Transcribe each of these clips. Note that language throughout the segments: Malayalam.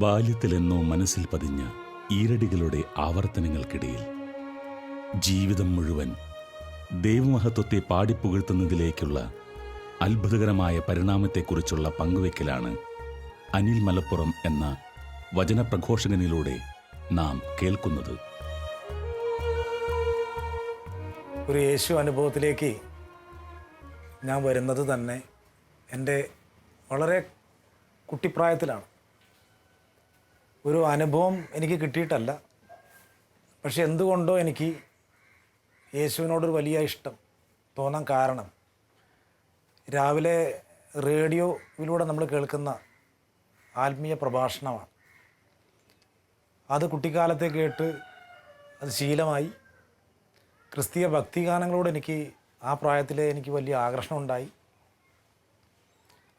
ബാല്യത്തിലെന്നോ മനസ്സിൽ പതിഞ്ഞ ഈരടികളുടെ ആവർത്തനങ്ങൾക്കിടയിൽ ജീവിതം മുഴുവൻ ദൈവമഹത്വത്തെ പാടിപ്പുകഴ്ത്തുന്നതിലേക്കുള്ള അത്ഭുതകരമായ പരിണാമത്തെക്കുറിച്ചുള്ള പങ്കുവയ്ക്കലാണ് അനിൽ മലപ്പുറം എന്ന വചനപ്രഘോഷകനിലൂടെ നാം കേൾക്കുന്നത്. ഒരു യേശു അനുഭവത്തിലേക്ക് ഞാൻ വരുന്നത് തന്നെ എൻ്റെ വളരെ കുട്ടിപ്രായത്തിലാണ്. ഒരു അനുഭവം എനിക്ക് കിട്ടിയിട്ടല്ല, പക്ഷെ എന്തുകൊണ്ടോ എനിക്ക് യേശുവിനോടൊരു വലിയ ഇഷ്ടം തോന്നാൻ കാരണം രാവിലെ റേഡിയോയിലൂടെ നമ്മൾ കേൾക്കുന്ന ആത്മീയ പ്രഭാഷണമാണ്. അത് കുട്ടിക്കാലത്തെ കേട്ട് അത് ശീലമായി. ക്രിസ്തീയ ഭക്തിഗാനങ്ങളോട് എനിക്ക് ആ പ്രായത്തിൽ എനിക്ക് വലിയ ആകർഷണം ഉണ്ടായി.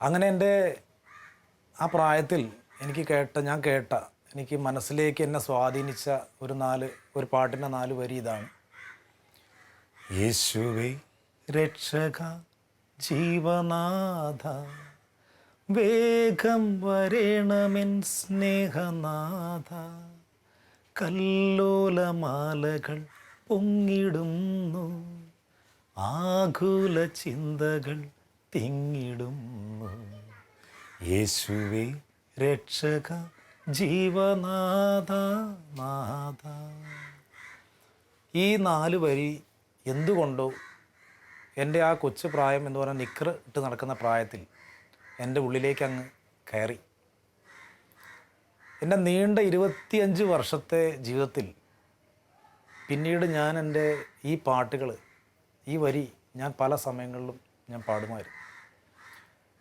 അങ്ങനെ എൻ്റെ ആ പ്രായത്തിൽ ഞാൻ കേട്ട എനിക്ക് മനസ്സിലേക്ക് എന്നെ സ്വാധീനിച്ച ഒരു പാട്ടിൻ്റെ 4 വരി ഇതാണ്: യേശുവേ രക്ഷക ജീവനാഥ, വേഗം വരേണമെൻ സ്നേഹനാഥ, കല്ലോലമാലകൾ പൊങ്ങിടുന്നു, ആകുല ചിന്തകൾ തിങ്ങിടുന്നു, യേശുവേ രക്ഷക ജീവനാഥ നാഥ. ഈ 4 വരി എന്തുകൊണ്ടോ എൻ്റെ ആ കൊച്ചു പ്രായം എന്ന് പറഞ്ഞാൽ നിക്കർ ഇട്ട് നടക്കുന്ന പ്രായത്തിൽ എൻ്റെ ഉള്ളിലേക്ക് അങ്ങ് കയറി. എൻ്റെ നീണ്ട 25 വർഷത്തെ ജീവിതത്തിൽ പിന്നീട് ഞാൻ എൻ്റെ ഈ പാട്ടുകൾ, ഈ വരി ഞാൻ പല സമയങ്ങളിലും ഞാൻ പാടുമായിരുന്നു.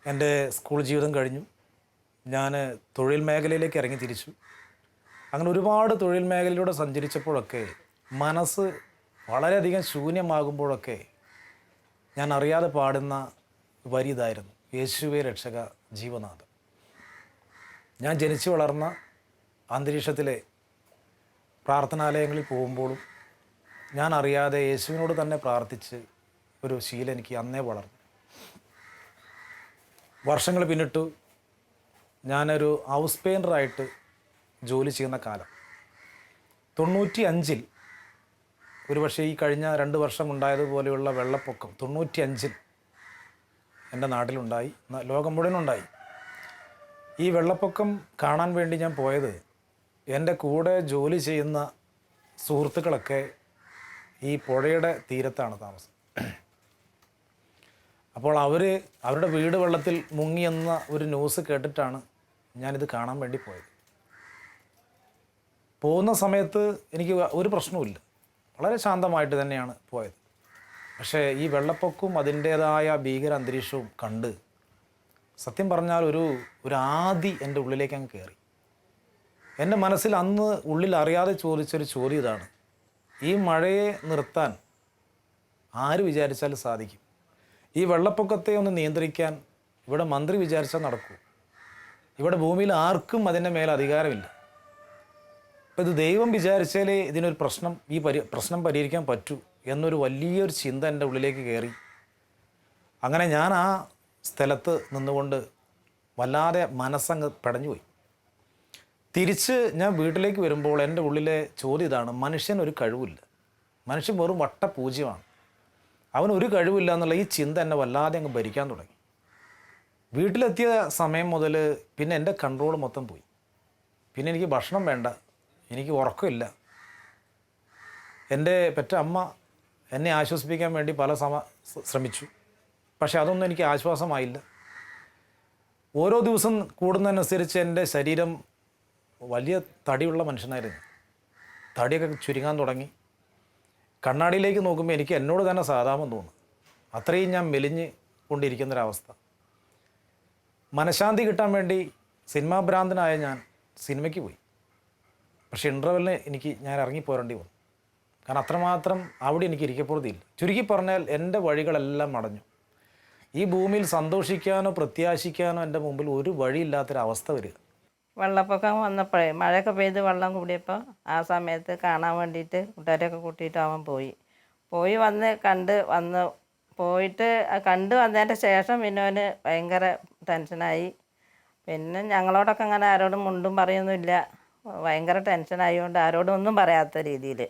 എൻ്റെ സ്കൂൾ ജീവിതം കഴിഞ്ഞു, ഞാൻ തൊഴിൽ മേഖലയിലേക്ക് ഇറങ്ങി തിരിച്ചു. അങ്ങനെ ഒരുപാട് തൊഴിൽ മേഖലയിലൂടെ സഞ്ചരിച്ചപ്പോഴൊക്കെ മനസ്സ് വളരെയധികം ശൂന്യമാകുമ്പോഴൊക്കെ ഞാൻ അറിയാതെ പാടുന്ന വരി ഇതായിരുന്നു: യേശുവേ രക്ഷക ജീവനാഥ. ഞാൻ ജനിച്ചു വളർന്ന അന്തരീക്ഷത്തിലെ പ്രാർത്ഥനാലയങ്ങളിൽ പോകുമ്പോഴും ഞാൻ അറിയാതെ യേശുവിനോട് തന്നെ പ്രാർത്ഥിച്ച് ഒരു ശീലം എനിക്ക് അന്നേ വളർന്നു. വർഷങ്ങൾ പിന്നിട്ടു. ഞാനൊരു ഹൗസ് പെയിൻ്ററായിട്ട് ജോലി ചെയ്യുന്ന കാലം 95-ൽ, ഒരുപക്ഷെ ഈ കഴിഞ്ഞ 2 വർഷം ഉണ്ടായതുപോലെയുള്ള വെള്ളപ്പൊക്കം 95-ൽ എൻ്റെ നാട്ടിലുണ്ടായി, ലോകം മുഴുവനുണ്ടായി. ഈ വെള്ളപ്പൊക്കം കാണാൻ വേണ്ടി ഞാൻ പോയത്, എൻ്റെ കൂടെ ജോലി ചെയ്യുന്ന സുഹൃത്തുക്കളൊക്കെ ഈ പുഴയുടെ തീരത്താണ് താമസം. അപ്പോൾ അവരുടെ വീട് വെള്ളത്തിൽ മുങ്ങിയെന്ന ഒരു ന്യൂസ് കേട്ടിട്ടാണ് ഞാനിത് കാണാൻ വേണ്ടി പോയത്. പോകുന്ന സമയത്ത് എനിക്ക് ഒരു പ്രശ്നവുമില്ല, വളരെ ശാന്തമായിട്ട് തന്നെയാണ് പോയത്. പക്ഷേ ഈ വെള്ളപ്പൊക്കവും അതിൻ്റേതായ ഭീകര അന്തരീക്ഷവും കണ്ട് സത്യം പറഞ്ഞാൽ ഒരു ആദി എൻ്റെ ഉള്ളിലേക്ക് അങ്ങ് കയറി. എൻ്റെ മനസ്സിൽ അന്ന് ഉള്ളിൽ അറിയാതെ ചോദിച്ചൊരു ചോദ്യം ഇതാണ്: ഈ മഴയെ നിർത്താൻ ആര് വിചാരിച്ചാലും സാധിക്കും? ഈ വെള്ളപ്പൊക്കത്തെ ഒന്ന് നിയന്ത്രിക്കാൻ ഇവിടെ മന്ത്രി വിചാരിച്ചാൽ നടക്കൂ? ഇവിടെ ഭൂമിയിൽ ആർക്കും അതിൻ്റെ മേലെ അധികാരമില്ല. അപ്പോൾ ഇത് ദൈവം വിചാരിച്ചാലേ ഇതിനൊരു പ്രശ്നം പരിഹരിക്കാൻ പറ്റൂ എന്നൊരു വലിയൊരു ചിന്ത എൻ്റെ ഉള്ളിലേക്ക് കയറി. അങ്ങനെ ഞാൻ ആ സ്ഥലത്ത് നിന്നുകൊണ്ട് വല്ലാതെ മനസ്സങ്ങ് പടഞ്ഞുപോയി. തിരിച്ച് ഞാൻ വീട്ടിലേക്ക് വരുമ്പോൾ എൻ്റെ ഉള്ളിലെ ചോദ്യം ഇതാണ്: മനുഷ്യനൊരു കഴിവില്ല, മനുഷ്യൻ വെറും വട്ടപൂജ്യമാണ്, അവനൊരു കഴിവില്ല എന്നുള്ള ഈ ചിന്ത എന്നെ വല്ലാതെ അങ്ങ് ഭരിക്കാൻ തുടങ്ങി. വീട്ടിലെത്തിയ സമയം മുതൽ പിന്നെ എൻ്റെ കൺട്രോൾ മൊത്തം പോയി. പിന്നെ എനിക്ക് ഭക്ഷണം വേണ്ട, എനിക്ക് ഉറക്കമില്ല. എൻ്റെ പെറ്റ അമ്മ എന്നെ ആശ്വസിപ്പിക്കാൻ വേണ്ടി ശ്രമിച്ചു, പക്ഷെ അതൊന്നും എനിക്ക് ആശ്വാസമായില്ല. ഓരോ ദിവസം കൂടുന്നതിനനുസരിച്ച് എൻ്റെ ശരീരം വലിയ തടിയുള്ള മനുഷ്യനായിരുന്നു. തടിയൊക്കെ ചുരുങ്ങാൻ തുടങ്ങി. കണ്ണാടിയിലേക്ക് നോക്കുമ്പോൾ എനിക്ക് എന്നോട് തന്നെ സാധാരണ തോന്നും. അത്രയും ഞാൻ മെലിഞ്ഞ് കൊണ്ടിരിക്കുന്നൊരവസ്ഥ. മനഃശാന്തി കിട്ടാൻ വേണ്ടി സിനിമാ ഭ്രാന്തനായ ഞാൻ സിനിമയ്ക്ക് പോയി. പക്ഷേ ഇൻ്റർവെല്ലിന് ഞാൻ ഇറങ്ങിപ്പോരേണ്ടി വന്നു. കാരണം അത്രമാത്രം അവിടെ എനിക്ക് ഇരിക്കപ്പെടുത്തിയില്ല. ചുരുക്കി പറഞ്ഞാൽ എൻ്റെ വഴികളെല്ലാം അടഞ്ഞു. ഈ ഭൂമിയിൽ സന്തോഷിക്കാനോ പ്രത്യാശിക്കാനോ എൻ്റെ മുമ്പിൽ ഒരു വഴിയില്ലാത്തൊരവസ്ഥ വരിക. വെള്ളപ്പൊക്കം വന്നപ്പോഴേ മഴയൊക്കെ പെയ്ത് വെള്ളം കൂടിയപ്പോൾ ആ സമയത്ത് കാണാൻ വേണ്ടിയിട്ട് കൂട്ടുകാരെയൊക്കെ കൂട്ടിയിട്ട് അവൻ പോയി കണ്ടു വന്നതിൻ്റെ ശേഷം പിന്നെ അവന് ഭയങ്കര ടെൻഷനായി. പിന്നെ ഞങ്ങളോടൊക്കെ അങ്ങനെ ആരോടും മുണ്ടും പറയൊന്നുമില്ല. ഭയങ്കര ടെൻഷനായതുകൊണ്ട് ആരോടും ഒന്നും പറയാത്ത രീതിയിൽ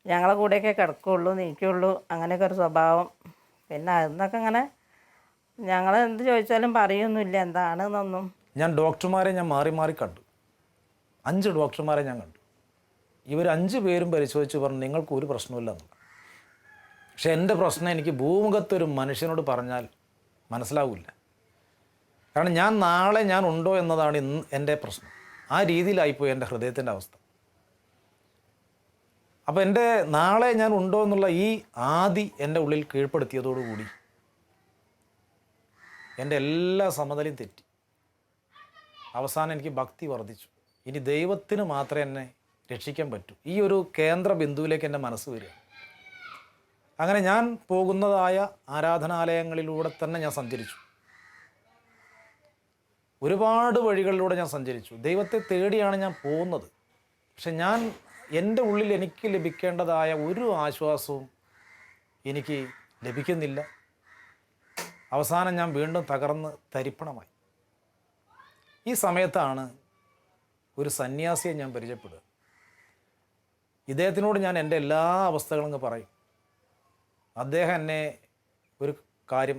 ഞങ്ങളെ കൂടെയൊക്കെ കിടക്കുകയുള്ളൂ, നീക്കുകയുള്ളൂ, അങ്ങനെയൊക്കെ ഒരു സ്വഭാവം. പിന്നെ അതിന്നൊക്കെ അങ്ങനെ ഞങ്ങൾ എന്ത് ചോദിച്ചാലും പറയൊന്നുമില്ല എന്താണെന്നൊന്നും. ഞാൻ ഡോക്ടർമാരെ മാറി മാറി കണ്ടു. 5 ഡോക്ടർമാരെ ഞാൻ കണ്ടു. ഇവർ 5 പേരും പരിശോധിച്ച് പറഞ്ഞു നിങ്ങൾക്ക് ഒരു പ്രശ്നമില്ല എന്നുള്ളത്. പക്ഷെ എൻ്റെ പ്രശ്നം എനിക്ക് ഭൂമുഖത്തൊരു മനുഷ്യനോട് പറഞ്ഞാൽ മനസ്സിലാവില്ല. കാരണം ഞാൻ നാളെ ഞാൻ ഉണ്ടോ എന്നതാണ് ഇന്ന് എൻ്റെ പ്രശ്നം. ആ രീതിയിലായിപ്പോയി എൻ്റെ ഹൃദയത്തിൻ്റെ അവസ്ഥ. അപ്പോൾ എൻ്റെ നാളെ ഞാൻ ഉണ്ടോ എന്നുള്ള ഈ ആദി എൻ്റെ ഉള്ളിൽ കീഴ്പ്പെടുത്തിയതോടുകൂടി എൻ്റെ എല്ലാ സമനിലയും തെറ്റി. അവസാനം എനിക്ക് ഭക്തി വർദ്ധിച്ചു. ഇനി ദൈവത്തിന് മാത്രമേ എന്നെ രക്ഷിക്കാൻ പറ്റൂ. ഈ ഒരു കേന്ദ്ര ബിന്ദുവിലേക്ക് എൻ്റെ മനസ്സ് വരിക. അങ്ങനെ ഞാൻ പോകുന്നതായ ആരാധനാലയങ്ങളിലൂടെ തന്നെ ഞാൻ സഞ്ചരിച്ചു. ഒരുപാട് വഴികളിലൂടെ ഞാൻ സഞ്ചരിച്ചു. ദൈവത്തെ തേടിയാണ് ഞാൻ പോകുന്നത്. പക്ഷെ എൻ്റെ ഉള്ളിൽ എനിക്ക് ലഭിക്കേണ്ടതായ ഒരു ആശ്വാസവും എനിക്ക് ലഭിക്കുന്നില്ല. അവസാനം ഞാൻ വീണ്ടും തകർന്ന് തരിപ്പണമായി. ഈ സമയത്താണ് ഒരു സന്യാസിയെ ഞാൻ പരിചയപ്പെടുക. ഇദ്ദേഹത്തിനോട് ഞാൻ എൻ്റെ എല്ലാ അവസ്ഥകളും പറയും. അദ്ദേഹം എന്നെ ഒരു കാര്യം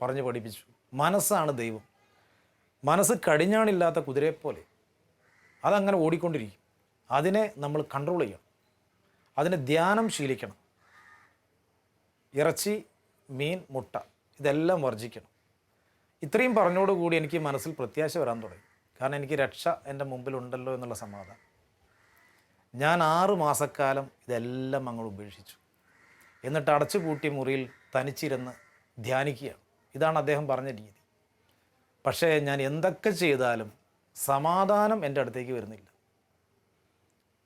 പറഞ്ഞു പഠിപ്പിച്ചു. മനസ്സാണ് ദൈവം. മനസ്സ് കടിഞ്ഞാണില്ലാത്ത കുതിരയെപ്പോലെ അതങ്ങനെ ഓടിക്കൊണ്ടിരിക്കും. അതിനെ നമ്മൾ കൺട്രോൾ ചെയ്യണം. അതിനെ ധ്യാനം ശീലിക്കണം. ഇറച്ചി, മീൻ, മുട്ട ഇതെല്ലാം വർജിക്കണം. ഇത്രയും പറഞ്ഞോടുകൂടി എനിക്ക് മനസ്സിൽ പ്രത്യാശ വരാൻ തുടങ്ങി. കാരണം എനിക്ക് രക്ഷ എൻ്റെ മുമ്പിലുണ്ടല്ലോ എന്നുള്ള സമാധാനം. ഞാൻ 6 മാസക്കാലം ഇതെല്ലാം അങ്ങോട്ട് ഉപേക്ഷിച്ചു. എന്നിട്ട് അടച്ചുപൂട്ടിയ മുറിയിൽ തനിച്ചിരുന്ന് ധ്യാനിക്കുകയാണ്. ഇതാണ് അദ്ദേഹം പറഞ്ഞ രീതി. പക്ഷേ ഞാൻ എന്തൊക്കെ ചെയ്താലും സമാധാനം എൻ്റെ അടുത്തേക്ക് വരുന്നില്ല.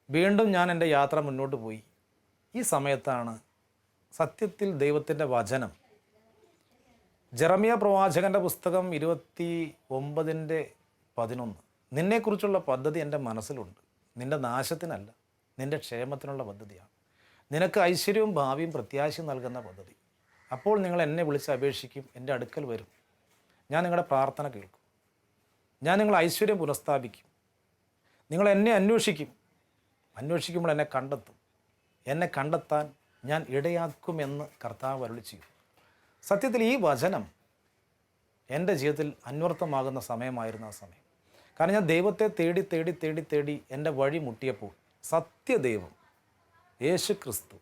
വീണ്ടും ഞാൻ എൻ്റെ യാത്ര മുന്നോട്ട് പോയി. ഈ സമയത്താണ് സത്യത്തിൽ ദൈവത്തിൻ്റെ വചനം ജെറമ്യ പ്രവാചകൻ്റെ പുസ്തകം 29:11 നിന്നെക്കുറിച്ചുള്ള പദ്ധതി എൻ്റെ മനസ്സിലുണ്ട്, നിൻ്റെ നാശത്തിനല്ല നിൻ്റെ ക്ഷേമത്തിനുള്ള പദ്ധതിയാണ്. നിനക്ക് ഐശ്വര്യവും ഭാവിയും പ്രത്യാശയും നൽകുന്ന പദ്ധതി. അപ്പോൾ നിങ്ങൾ എന്നെ വിളിച്ച് അപേക്ഷിക്കും, എൻ്റെ അടുക്കൽ വരും, ഞാൻ നിങ്ങളുടെ പ്രാർത്ഥന കേൾക്കും, ഞാൻ നിങ്ങളെ ഐശ്വര്യം പുനഃസ്ഥാപിക്കും. നിങ്ങൾ എന്നെ അന്വേഷിക്കുമ്പോൾ എന്നെ കണ്ടെത്തും, എന്നെ കണ്ടെത്താൻ ഞാൻ ഇടയാക്കുമെന്ന് കർത്താവ് അരുളി ചെയ്യും. സത്യത്തിൽ ഈ വചനം എൻ്റെ ജീവിതത്തിൽ അന്വർത്ഥമാകുന്ന സമയമായിരുന്നു ആ സമയം. കാരണം ഞാൻ ദൈവത്തെ തേടി തേടി തേടി തേടി എൻ്റെ വഴി മുട്ടിയപ്പോൾ സത്യദൈവം യേശു ക്രിസ്തു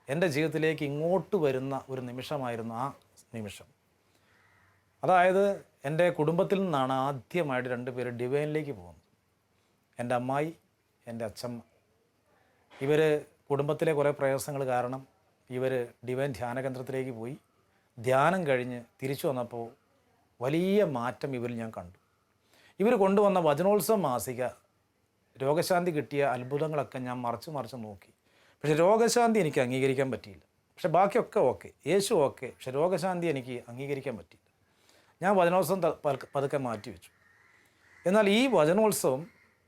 എൻ്റെ ജീവിതത്തിലേക്ക് ഇങ്ങോട്ട് വരുന്ന ഒരു നിമിഷമായിരുന്നു ആ നിമിഷം. അതായത് എൻ്റെ കുടുംബത്തിൽ നിന്നാണ് ആദ്യമായിട്ട് 2 പേര് ഡിവൈനിലേക്ക് പോകുന്നത്. എൻ്റെ അമ്മായി, എൻ്റെ അച്ഛമ്മ. ഇവർ കുടുംബത്തിലെ കുറേ പ്രയാസങ്ങൾ കാരണം ഇവർ ഡിവൈൻ ധ്യാന കേന്ദ്രത്തിലേക്ക് പോയി. ധ്യാനം കഴിഞ്ഞ് തിരിച്ചു വന്നപ്പോൾ വലിയ മാറ്റം ഇവരിൽ ഞാൻ കണ്ടു. ഇവർ കൊണ്ടുവന്ന വചനോത്സവ മാസിക രോഗശാന്തി കിട്ടിയ അത്ഭുതങ്ങളൊക്കെ ഞാൻ മറിച്ച് നോക്കി. പക്ഷെ രോഗശാന്തി എനിക്ക് അംഗീകരിക്കാൻ പറ്റിയില്ല. പക്ഷെ ബാക്കിയൊക്കെ ഓക്കെ, യേശു ഓക്കെ, പക്ഷെ രോഗശാന്തി എനിക്ക് അംഗീകരിക്കാൻ പറ്റിയില്ല. ഞാൻ വചനോത്സവം പതുക്കെ മാറ്റിവെച്ചു. എന്നാൽ ഈ വചനോത്സവം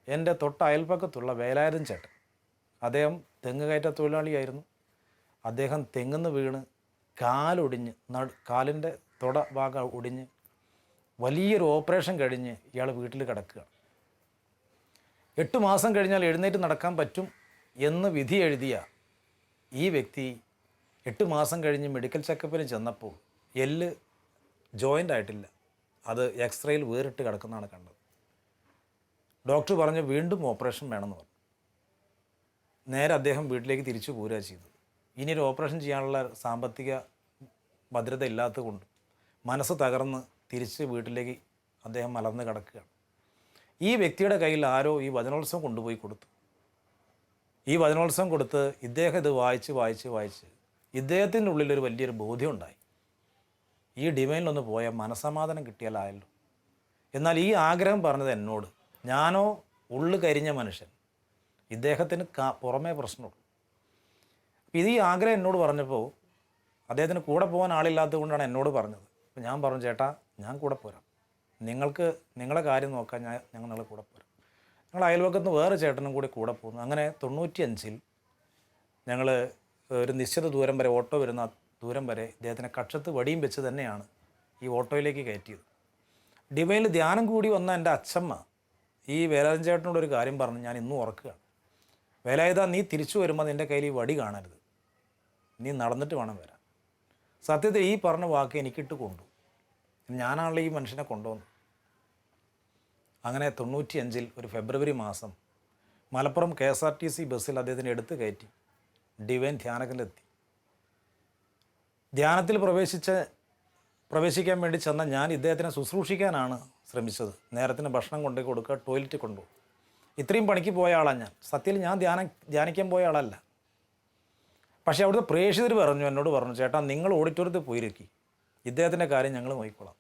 എൻ്റെ തൊട്ട അയൽപ്പക്കത്തുള്ള വേലായുധൻ ചേട്ടൻ, അദ്ദേഹം തെങ്ങ് കയറ്റ തൊഴിലാളിയായിരുന്നു. അദ്ദേഹം തെങ്ങുന്ന് വീണ് കാലൊടിഞ്ഞ് കാലിൻ്റെ തുട ഭാഗം ഒടിഞ്ഞ് വലിയൊരു ഓപ്പറേഷൻ കഴിഞ്ഞ് ഇയാൾ വീട്ടിൽ കിടക്കുകയാണ്. 8 മാസം കഴിഞ്ഞാൽ എഴുന്നേറ്റ് നടക്കാൻ പറ്റും എന്ന് വിധി എഴുതിയ ഈ വ്യക്തി 8 മാസം കഴിഞ്ഞ് മെഡിക്കൽ ചെക്കപ്പിന് ചെന്നപ്പോൾ എല്ല് ജോയിൻ്റ് ആയിട്ടില്ല, അത് എക്സ്റേയിൽ വേറിട്ട് കിടക്കുന്നതാണ് കണ്ടത്. ഡോക്ടർ പറഞ്ഞു വീണ്ടും ഓപ്പറേഷൻ വേണമെന്ന് പറഞ്ഞു. നേരെ അദ്ദേഹം വീട്ടിലേക്ക് തിരിച്ചു പോരുക ചെയ്തു. ഇനിയൊരു ഓപ്പറേഷൻ ചെയ്യാനുള്ള സാമ്പത്തിക ഭദ്രത ഇല്ലാത്തതുകൊണ്ട് മനസ്സ് തകർന്ന് തിരിച്ച് വീട്ടിലേക്ക് അദ്ദേഹം മലർന്ന് കിടക്കുകയാണ്. ഈ വ്യക്തിയുടെ കയ്യിൽ ആരോ ഈ വചനോത്സവം കൊണ്ടുപോയി കൊടുത്തു. ഈ വചനോത്സവം കൊടുത്ത് ഇദ്ദേഹം ഇത് വായിച്ച് ഇദ്ദേഹത്തിൻ്റെ ഉള്ളിലൊരു വലിയൊരു ബോധ്യം ഉണ്ടായി. ഈ ഡിവൈനിലൊന്ന് പോയാൽ മനസ്സമാധാനം കിട്ടിയാലായല്ലോ. എന്നാൽ ഈ ആഗ്രഹം പറഞ്ഞത് എന്നോട്. ഞാനോ ഉള്ളു കരിഞ്ഞ മനുഷ്യൻ, ഇദ്ദേഹത്തിന് പുറമേ പ്രശ്നമുള്ളൂ. ഇത് ഈ ആഗ്രഹം എന്നോട് പറഞ്ഞപ്പോൾ അദ്ദേഹത്തിന് കൂടെ പോകാൻ ആളില്ലാത്തത് കൊണ്ടാണ് എന്നോട് പറഞ്ഞത്. അപ്പോൾ ഞാൻ പറഞ്ഞു, ചേട്ടാ ഞാൻ കൂടെ പോരാം, നിങ്ങളെ കാര്യം നോക്കാൻ ഞങ്ങൾ നിങ്ങളെ കൂടെ പോരാം. ഞങ്ങൾ അയൽവക്കത്ത് നിന്ന് വേറെ ചേട്ടനും കൂടെ പോകുന്നു. അങ്ങനെ 95 ഞങ്ങൾ ഒരു നിശ്ചിത ദൂരം വരെ, ഓട്ടോ വരുന്ന ദൂരം വരെ ഇദ്ദേഹത്തിനെ കക്ഷത്ത് വടിയും വെച്ച് തന്നെയാണ് ഈ ഓട്ടോയിലേക്ക് കയറ്റിയത്. ഡിവൈനിൽ ധ്യാനം കൂടി വന്ന എൻ്റെ അച്ഛമ്മ ഈ വേലായുധൻ ചേട്ടനോടൊരു കാര്യം പറഞ്ഞു, ഞാൻ ഇന്നും ഓർക്കുകയാണ്. വേലായുധ, നീ തിരിച്ചു വരുമ്പോൾ നിൻ്റെ കയ്യിൽ ഈ വടി കാണരുത്, നീ നടന്നിട്ട് വേണം വരാൻ. സത്യത്തിൽ ഈ പറഞ്ഞ വാക്ക് എനിക്കിട്ട് കൊണ്ടു. ഞാനാണല്ലോ ഈ മനുഷ്യനെ കൊണ്ടുവന്നത്. അങ്ങനെ 95 ഒരു ഫെബ്രുവരി മാസം മലപ്പുറം KSRTC ബസ്സിൽ അദ്ദേഹത്തിന് എടുത്ത് കയറ്റി ഡിവൈൻ ധ്യാനത്തിലെത്തി. ധ്യാനത്തിൽ പ്രവേശിക്കാൻ വേണ്ടി ചെന്ന ഞാൻ ഇദ്ദേഹത്തിനെ ശുശ്രൂഷിക്കാനാണ് ശ്രമിച്ചത്. നേരത്തിന് ഭക്ഷണം കൊണ്ടുപോയി കൊടുക്കുക, ടോയ്ലറ്റിൽ കൊണ്ടുപോകും, ഇത്രയും പണിക്ക് പോയ ആളാണ് ഞാൻ. സത്യത്തിൽ ഞാൻ ധ്യാനിക്കാൻ പോയ ആളല്ല. പക്ഷേ അവിടുത്തെ പ്രേക്ഷിതർ എന്നോട് പറഞ്ഞു, ചേട്ടാ നിങ്ങൾ ഓഡിറ്റോറിയത്തിൽ പോയിരിക്കും, ഇദ്ദേഹത്തിൻ്റെ കാര്യം ഞങ്ങൾ നോക്കിക്കോളാം.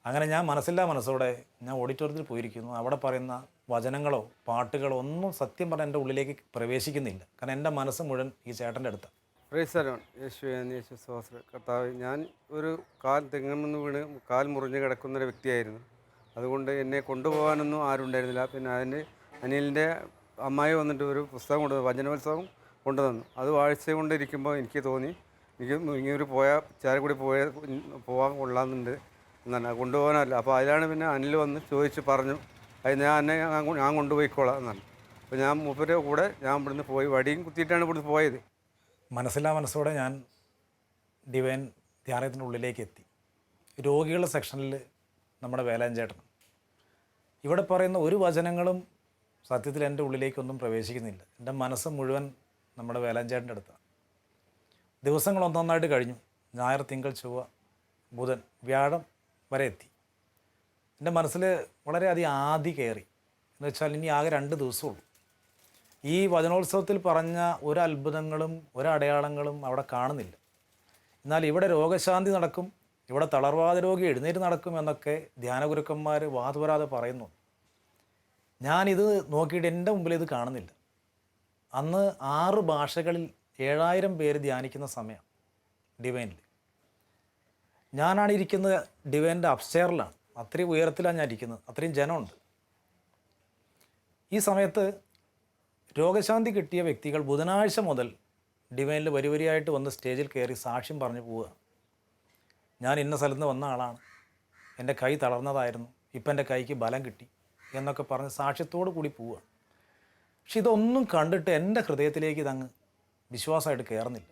അങ്ങനെ ഞാൻ മനസ്സോടെ ഞാൻ ഓഡിറ്റോറിയത്തിൽ പോയിരിക്കുന്നു. അവിടെ പറയുന്ന വചനങ്ങളോ പാട്ടുകളോ ഒന്നും സത്യം പറഞ്ഞാൽ എൻ്റെ ഉള്ളിലേക്ക് പ്രവേശിക്കുന്നില്ല. കാരണം എൻ്റെ മനസ്സ് മുഴുവൻ ഈ ചേട്ടൻ്റെ അടുത്താണ്. യേശു സ്വാസ്ത്ര കർത്താവ്, ഞാൻ ഒരു കാൽ തെങ്ങുമെന്ന് വീണ് കാൽ മുറിഞ്ഞ് കിടക്കുന്നൊരു വ്യക്തിയായിരുന്നു. അതുകൊണ്ട് എന്നെ കൊണ്ടുപോകാനൊന്നും ആരും ഉണ്ടായിരുന്നില്ല. പിന്നെ അതിൻ്റെ അനിലിൻ്റെ അമ്മായി വന്നിട്ട് ഒരു പുസ്തകം വചനോത്സവം കൊണ്ടുതന്നു. അത് വായിച്ചു കൊണ്ടിരിക്കുമ്പോൾ എനിക്ക് തോന്നി, എനിക്ക് ഇങ്ങനൊരു ചാലക്കുടി പോകാൻ കൊള്ളാമെന്നുണ്ട് എന്നാണ്, കൊണ്ടുപോകാനല്ല. അപ്പോൾ അതിലാണ് പിന്നെ അനിൽ വന്ന് ചോദിച്ച് പറഞ്ഞു, അത് ഞാൻ കൊണ്ടുപോയിക്കോളാം എന്നാണ്. അപ്പോൾ ഞാൻ മൂപ്പരുടെ കൂടെ ഞാൻ ഇവിടുന്ന് പോയി, വടിയും കുത്തിയിട്ടാണ് ഇവിടുന്ന് പോയത്. മനസ്സോടെ ഞാൻ ഡിവൈൻ ധ്യാനത്തിൻ്റെ ഉള്ളിലേക്ക് എത്തി. രോഗികളുടെ സെക്ഷനിൽ നമ്മുടെ വേലായുധൻ ചേട്ടൻ. ഇവിടെ പറയുന്ന ഒരു വചനങ്ങളും സത്യത്തിൽ എൻ്റെ ഉള്ളിലേക്കൊന്നും പ്രവേശിക്കുന്നില്ല. എൻ്റെ മനസ്സ് മുഴുവൻ നമ്മുടെ വേലായുധൻ ചേട്ടൻ്റെ അടുത്താണ്. ദിവസങ്ങൾ ഒന്നൊന്നായിട്ട് കഴിഞ്ഞു. ഞായർ, തിങ്കൾ, ചൊവ്വ, ബുധൻ, വ്യാഴം വരെ എത്തി. എൻ്റെ മനസ്സിൽ വളരെയധികം ആദി കയറി. എന്ന് വെച്ചാൽ ഇനി ആകെ 2 ദിവസമുള്ളൂ. ഈ വചനോത്സവത്തിൽ പറഞ്ഞ ഒരു അത്ഭുതങ്ങളും ഒരടയാളങ്ങളും അവിടെ കാണുന്നില്ല. എന്നാൽ ഇവിടെ രോഗശാന്തി നടക്കും, ഇവിടെ തളർവാദ രോഗി എഴുന്നേറ്റ് നടക്കും എന്നൊക്കെ ധ്യാനഗുരുക്കന്മാർ വാതുവരാതെ പറയുന്നു. ഞാനിത് നോക്കിയിട്ട് എൻ്റെ മുമ്പിൽ ഇത് കാണുന്നില്ല. അന്ന് 6 ഭാഷകളിൽ 7000 പേര് ധ്യാനിക്കുന്ന സമയം ഡിവൈനിൽ. ഞാനാണ് ഇരിക്കുന്നത് ഡിവൈൻ്റെ അപ്സ്റ്റെയറിലാണ്. അത്രയും ഉയരത്തിലാണ് ഞാൻ ഇരിക്കുന്നത്, അത്രയും ജനമുണ്ട്. ഈ സമയത്ത് രോഗശാന്തി കിട്ടിയ വ്യക്തികൾ ബുധനാഴ്ച മുതൽ ഡിവൈനിൽ വരിയായിട്ട് വന്ന് സ്റ്റേജിൽ കയറി സാക്ഷ്യം പറഞ്ഞു പോവുക. ഞാൻ ഇന്ന സ്ഥലത്ത് നിന്ന് വന്ന ആളാണ്, എൻ്റെ കൈ തളർന്നതായിരുന്നു, ഇപ്പം എൻ്റെ കൈക്ക് ബലം കിട്ടി എന്നൊക്കെ പറഞ്ഞ് സാക്ഷ്യത്തോടു കൂടി പോവുക. പക്ഷെ ഇതൊന്നും കണ്ടിട്ട് എൻ്റെ ഹൃദയത്തിലേക്ക് ഇതങ്ങ് വിശ്വാസമായിട്ട് കയറുന്നില്ല.